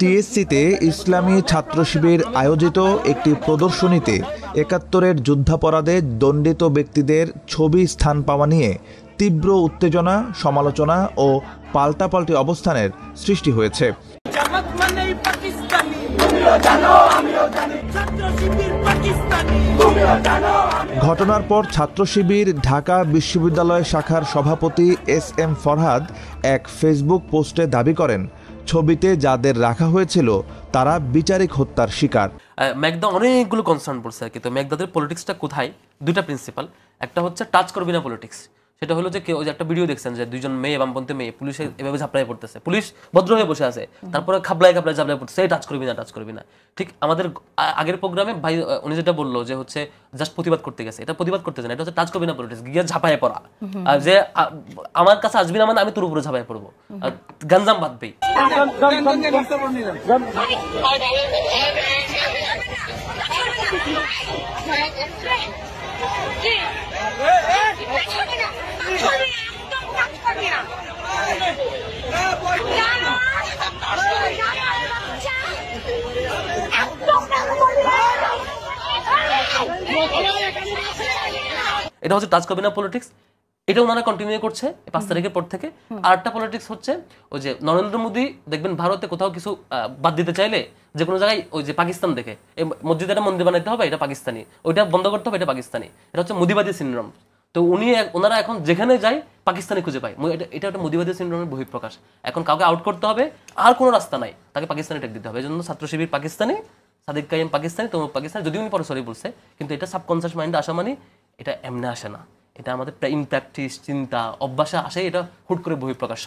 টিএসসিতে ইসলামী ছাত্র শিবির আয়োজিত একটি প্রদর্শনীতে ৭১-এর যুদ্ধাপরাধে দণ্ডিত ব্যক্তিদের ছবি স্থান পাওয়া নিয়ে তীব্র উত্তেজনা, সমালোচনা ও পাল্টাপাল্টি অবস্থানের সৃষ্টি হয়েছে। ঘটনার পর ছাত্র শিবির ঢাকা বিশ্ববিদ্যালয় শাখার সভাপতি এস.এম. ফরহাদ এক ফেসবুক পোস্টে দাবি করেন, ছবিতে যাদের রাখা হয়েছিল তারা বিচারিক হত্যার শিকার। মেঘদা অনেকগুলো কনসার্ন পড়ছে আর কি। তো মেঘদাদের পলিটিক্সটা কোথায়? দুইটা প্রিন্সিপাল। একটা হচ্ছে টাচ করবি না পলিটিক্স, সেটা হলো যে কেউ একটা ভিডিও দেখছেন যে দুইজন মেয়ে, বামপন্থী মেয়ে পুলিশে এভাবে ঝাপড়ায় পড়তেছে, পুলিশ ভদ্র হয়ে বসে আছে, তারপরে খাবলায় ঝাপড়ায় পড়তেছে, এই টাচ করবি না। ঠিক আমাদের আগের প্রোগ্রামে ভাই উনি যেটা বললো যে হচ্ছে জাস্ট প্রতিবাদ করতে গেছে, এটা প্রতিবাদ করতে যায় না, এটা হচ্ছে টাচ করবি না পলিটিক্স, গিয়ে ঝাপায় পড়া। যে আমার কাছে আসবি না মানে আমি তোর উপরে ঝাপায় পড়বো, গাঞ্জাম বাঁধবেই। এটা হচ্ছে টাচ করবি না পলিটিক্স, এটা ওনারা কন্টিনিউ করছে ৫ তারিখের পর থেকে। আরেকটা পলিটিক্স হচ্ছে ওই যে নরেন্দ্র মোদী দেখবেন ভারতে কোথাও কিছু বাদ দিতে চাইলে যে কোনো জায়গায় ওই যে পাকিস্তান দেখে মসজিদে একটা মন্দির বানাইতে হবে, এটা পাকিস্তানি, ওইটা বন্ধ করতে হবে, এটা পাকিস্তানি। এটা হচ্ছে মোদিবাদী সিনড্রোম। তো ওনারা এখন যেখানে যায় পাকিস্তানি খুঁজে পায়, এটা একটা মোদিবাদী সিনড্রোমের বহিঃপ্রকাশ। এখন কাউকে আউট করতে হবে, আর কোনো রাস্তা নাই, তাকে পাকিস্তানি ট্যাগ দিতে হবে। এই জন্য ছাত্র শিবির পাকিস্তানি, সাদিক কাইম পাকিস্তানি, তমুক পাকিস্তানি, যদিও উনি পরে সরি বলছে, কিন্তু এটা সাবকনসিয়াস মাইন্ডে আসা মানে এটা এমনি আসে না, এটা আমাদের ইন প্র্যাকটিস, চিন্তা, অভ্যাসে আসে, এটা হুট করে বহিঃপ্রকাশ।